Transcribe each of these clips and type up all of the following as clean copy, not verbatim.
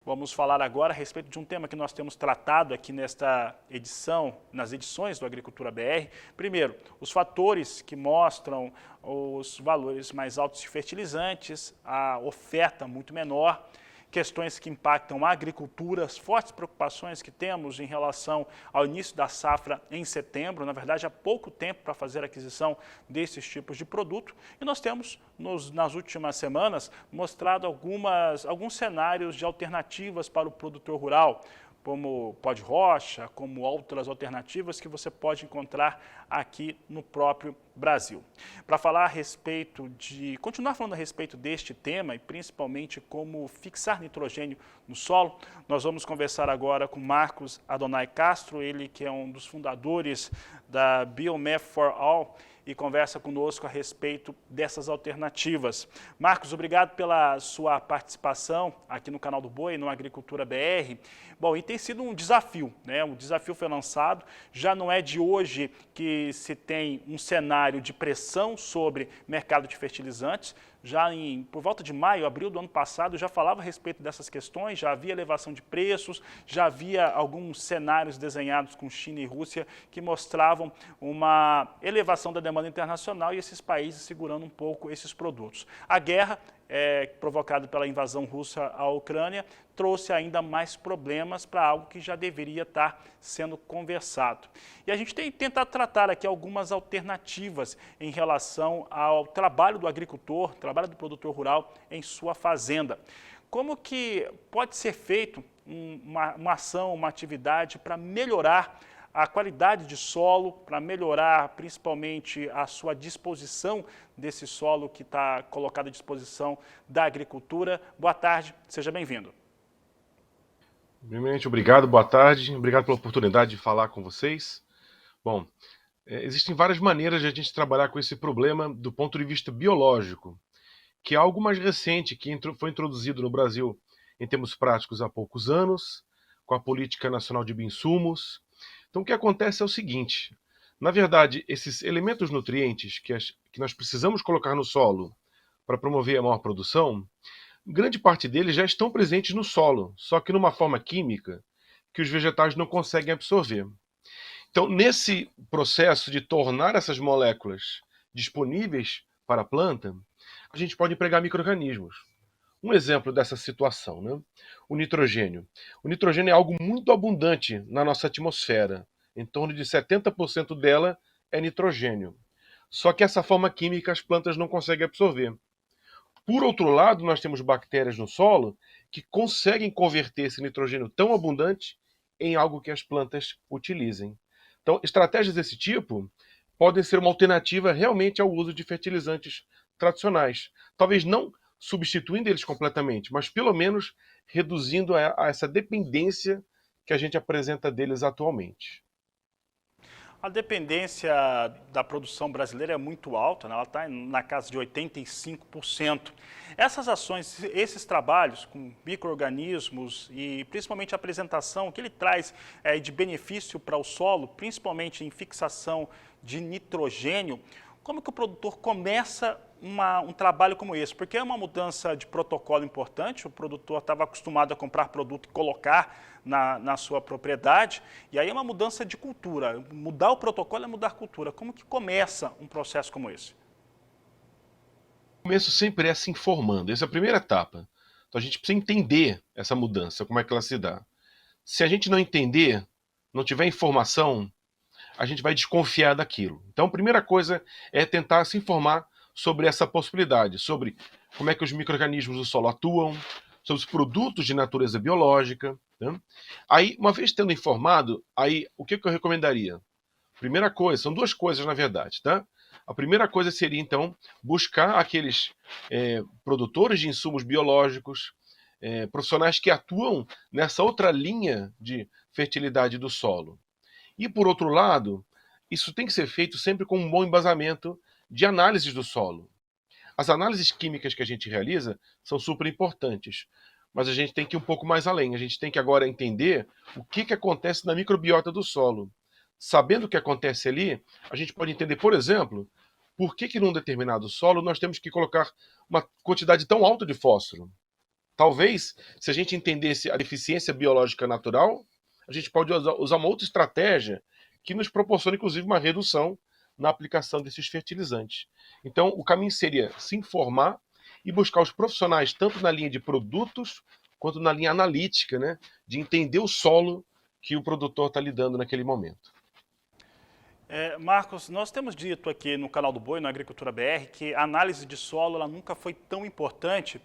Vamos falar agora a respeito de um tema que nós temos tratado aqui nesta edição, nas edições do Agricultura BR. Primeiro, os fatores que mostram os valores mais altos de fertilizantes, a oferta muito menor, questões que impactam a agricultura, as fortes preocupações que temos em relação ao início da safra em setembro, na verdade há pouco tempo para fazer a aquisição desses tipos de produto, e nós temos nas últimas semanas mostrado alguns cenários de alternativas para o produtor rural, como pó de rocha, como outras alternativas que você pode encontrar aqui no próprio Brasil. Para falar a respeito continuar falando a respeito deste tema e principalmente como fixar nitrogênio no solo, nós vamos conversar agora com Marcos Adonai Castro, ele que é um dos fundadores da Biomath for All, e conversa conosco a respeito dessas alternativas. Marcos, obrigado pela sua participação aqui no canal do Boi, no Agricultura BR. Bom, e tem sido um desafio, né? O desafio foi lançado, já não é de hoje que se tem um cenário de pressão sobre mercado de fertilizantes. Já por volta de maio, abril do ano passado, já falava a respeito dessas questões, já havia elevação de preços, já havia alguns cenários desenhados com China e Rússia que mostravam uma elevação da demanda internacional e esses países segurando um pouco esses produtos. A guerra, provocada pela invasão russa à Ucrânia, trouxe ainda mais problemas para algo que já deveria estar sendo conversado. E a gente tem tentado tratar aqui algumas alternativas em relação ao trabalho do agricultor, trabalho do produtor rural em sua fazenda. Como que pode ser feito uma ação, uma atividade para melhorar a qualidade de solo, para melhorar principalmente a sua disposição desse solo que está colocado à disposição da agricultura? Boa tarde, seja bem-vindo. Primeiramente, obrigado, boa tarde, obrigado pela oportunidade de falar com vocês. Bom, existem várias maneiras de a gente trabalhar com esse problema do ponto de vista biológico, que é algo mais recente, que foi introduzido no Brasil em termos práticos há poucos anos, com a Política Nacional de Bioinsumos. Então, o que acontece é o seguinte: na verdade, esses elementos nutrientes que nós precisamos colocar no solo para promover a maior produção, grande parte deles já estão presentes no solo, só que numa forma química que os vegetais não conseguem absorver. Então, nesse processo de tornar essas moléculas disponíveis para a planta, a gente pode empregar micro-organismos. Um exemplo dessa situação, né? O nitrogênio. O nitrogênio é algo muito abundante na nossa atmosfera. Em torno de 70% dela é nitrogênio. Só que essa forma química as plantas não conseguem absorver. Por outro lado, nós temos bactérias no solo que conseguem converter esse nitrogênio tão abundante em algo que as plantas utilizem. Então, estratégias desse tipo podem ser uma alternativa realmente ao uso de fertilizantes tradicionais. Talvez não substituindo eles completamente, mas pelo menos reduzindo a essa dependência que a gente apresenta deles atualmente. A dependência da produção brasileira é muito alta, né? Ela está na casa de 85%. Essas ações, esses trabalhos com micro-organismos e principalmente a apresentação que ele traz de benefício para o solo, principalmente em fixação de nitrogênio, como que o produtor começa um trabalho como esse? Porque é uma mudança de protocolo importante, o produtor estava acostumado a comprar produto e colocar na sua propriedade, e aí é uma mudança de cultura. Mudar o protocolo é mudar a cultura. Como que começa um processo como esse? O começo sempre é se informando, essa é a primeira etapa. Então a gente precisa entender essa mudança, como é que ela se dá. Se a gente não entender, não tiver informação, a gente vai desconfiar daquilo. Então a primeira coisa é tentar se informar sobre essa possibilidade, sobre como é que os micro-organismos do solo atuam, sobre os produtos de natureza biológica, né? Aí, uma vez tendo informado, aí o que eu recomendaria? Primeira coisa, são duas coisas na verdade, tá? A primeira coisa seria então buscar aqueles produtores de insumos biológicos, profissionais que atuam nessa outra linha de fertilidade do solo. E por outro lado, isso tem que ser feito sempre com um bom embasamento de análises do solo. As análises químicas que a gente realiza são super importantes, mas a gente tem que ir um pouco mais além. A gente tem que agora entender o que acontece na microbiota do solo. Sabendo o que acontece ali, a gente pode entender, por exemplo, por que num determinado solo nós temos que colocar uma quantidade tão alta de fósforo. Talvez, se a gente entendesse a deficiência biológica natural, a gente pode usar uma outra estratégia que nos proporciona, inclusive, uma redução na aplicação desses fertilizantes. Então, o caminho seria se informar e buscar os profissionais, tanto na linha de produtos, quanto na linha analítica, né, de entender o solo que o produtor está lidando naquele momento. Marcos, nós temos dito aqui no canal do Boi, na Agricultura BR, que a análise de solo ela nunca foi tão importante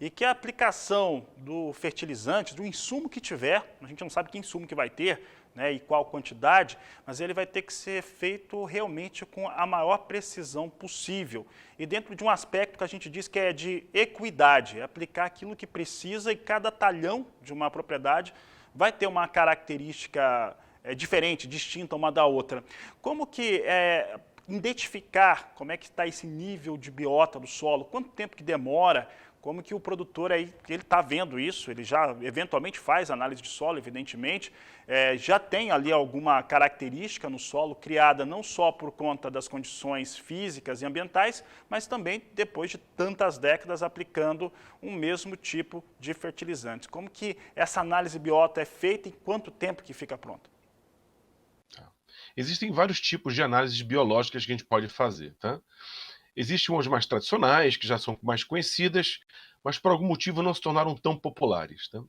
e que a aplicação do fertilizante, do insumo que tiver, a gente não sabe que insumo que vai ter, né, e qual quantidade, mas ele vai ter que ser feito realmente com a maior precisão possível. E dentro de um aspecto que a gente diz que é de equidade, aplicar aquilo que precisa e cada talhão de uma propriedade vai ter uma característica diferente, distinta uma da outra. Como que identificar como é que está esse nível de biota do solo, quanto tempo que demora, como que o produtor aí, ele está vendo isso, ele já eventualmente faz análise de solo, evidentemente, já tem ali alguma característica no solo criada não só por conta das condições físicas e ambientais, mas também depois de tantas décadas aplicando um mesmo tipo de fertilizantes. Como que essa análise biota é feita e quanto tempo que fica pronta? Existem vários tipos de análises biológicas que a gente pode fazer, tá? Existem umas mais tradicionais, que já são mais conhecidas, mas por algum motivo não se tornaram tão populares, tá?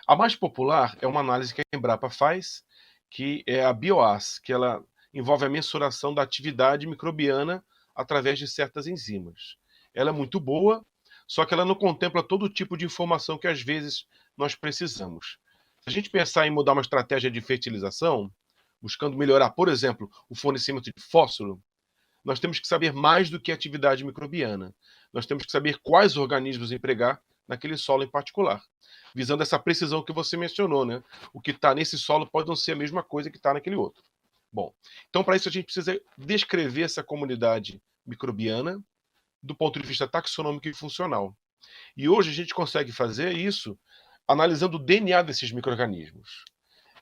A mais popular é uma análise que a Embrapa faz, que é a BioAS, que ela envolve a mensuração da atividade microbiana através de certas enzimas. Ela é muito boa, só que ela não contempla todo tipo de informação que às vezes nós precisamos. Se a gente pensar em mudar uma estratégia de fertilização, buscando melhorar, por exemplo, o fornecimento de fósforo, nós temos que saber mais do que a atividade microbiana. Nós temos que saber quais organismos empregar naquele solo em particular, visando essa precisão que você mencionou, né? O que está nesse solo pode não ser a mesma coisa que está naquele outro. Bom, então para isso a gente precisa descrever essa comunidade microbiana do ponto de vista taxonômico e funcional. E hoje a gente consegue fazer isso analisando o DNA desses micro-organismos.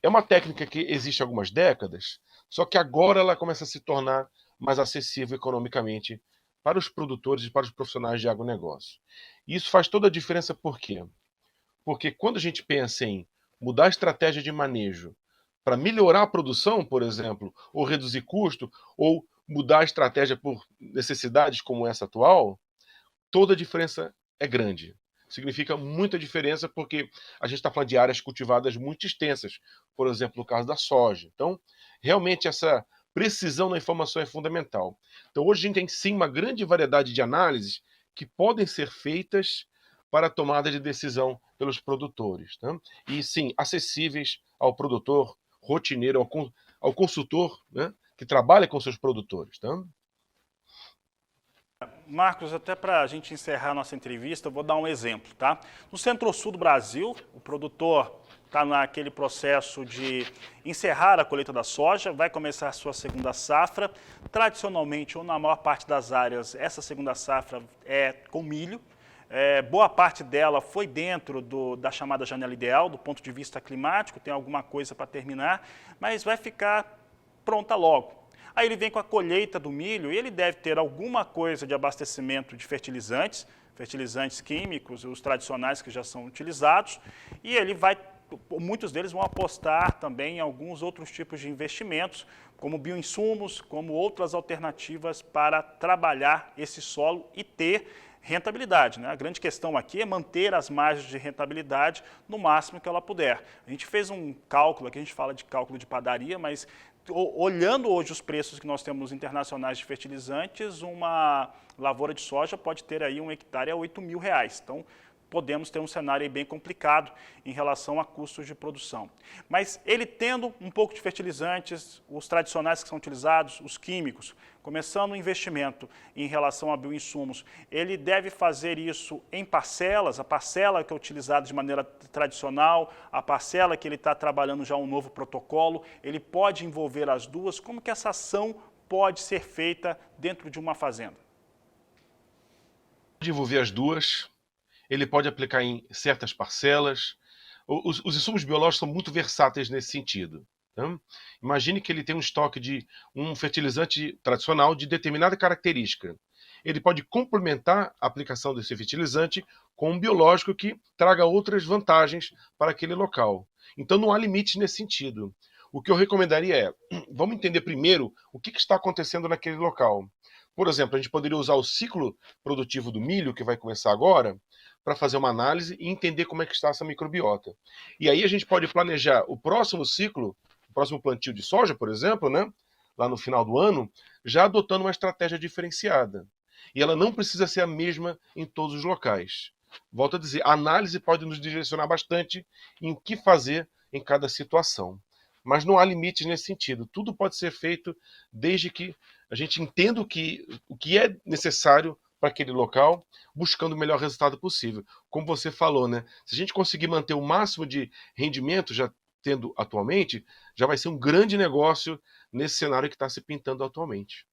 É uma técnica que existe há algumas décadas, só que agora ela começa a se tornar mais acessível economicamente para os produtores e para os profissionais de agronegócio. E isso faz toda a diferença por quê? Porque quando a gente pensa em mudar a estratégia de manejo para melhorar a produção, por exemplo, ou reduzir custo, ou mudar a estratégia por necessidades como essa atual, toda a diferença é grande. Significa muita diferença porque a gente está falando de áreas cultivadas muito extensas, por exemplo, no caso da soja. Então, realmente essa precisão na informação é fundamental. Então, hoje a gente tem sim uma grande variedade de análises que podem ser feitas para a tomada de decisão pelos produtores, tá? E sim, acessíveis ao produtor rotineiro, ao consultor, né, que trabalha com seus produtores. Tá? Marcos, até para a gente encerrar nossa entrevista, eu vou dar um exemplo, tá? No centro-sul do Brasil, o produtor está naquele processo de encerrar a colheita da soja, vai começar a sua segunda safra. Tradicionalmente, ou na maior parte das áreas, essa segunda safra é com milho. Boa parte dela foi dentro da chamada janela ideal, do ponto de vista climático, tem alguma coisa para terminar, mas vai ficar pronta logo. Aí ele vem com a colheita do milho e ele deve ter alguma coisa de abastecimento de fertilizantes, fertilizantes químicos, os tradicionais que já são utilizados, e ele vai, muitos deles vão apostar também em alguns outros tipos de investimentos, como bioinsumos, como outras alternativas para trabalhar esse solo e ter rentabilidade, né? A grande questão aqui é manter as margens de rentabilidade no máximo que ela puder. A gente fez um cálculo, aqui a gente fala de cálculo de padaria, mas olhando hoje os preços que nós temos internacionais de fertilizantes, uma lavoura de soja pode ter aí um hectare a R$8.000. Então, podemos ter um cenário aí bem complicado em relação a custos de produção. Mas ele tendo um pouco de fertilizantes, os tradicionais que são utilizados, os químicos, começando o investimento em relação a bioinsumos, ele deve fazer isso em parcelas, a parcela que é utilizada de maneira tradicional, a parcela que ele está trabalhando já um novo protocolo, ele pode envolver as duas. Como que essa ação pode ser feita dentro de uma fazenda? Pode envolver as duas. Ele pode aplicar em certas parcelas. Os insumos biológicos são muito versáteis nesse sentido. Tá? Imagine que ele tem um estoque de um fertilizante tradicional de determinada característica. Ele pode complementar a aplicação desse fertilizante com um biológico que traga outras vantagens para aquele local. Então não há limites nesse sentido. O que eu recomendaria é, vamos entender primeiro o que está acontecendo naquele local. Por exemplo, a gente poderia usar o ciclo produtivo do milho, que vai começar agora, para fazer uma análise e entender como é que está essa microbiota. E aí a gente pode planejar o próximo ciclo, o próximo plantio de soja, por exemplo, né, lá no final do ano, já adotando uma estratégia diferenciada. E ela não precisa ser a mesma em todos os locais. Volto a dizer, a análise pode nos direcionar bastante em o que fazer em cada situação. Mas não há limites nesse sentido. Tudo pode ser feito desde que a gente entenda o que é necessário para aquele local, buscando o melhor resultado possível. Como você falou, né? Se a gente conseguir manter o máximo de rendimento já tendo atualmente, já vai ser um grande negócio nesse cenário que está se pintando atualmente.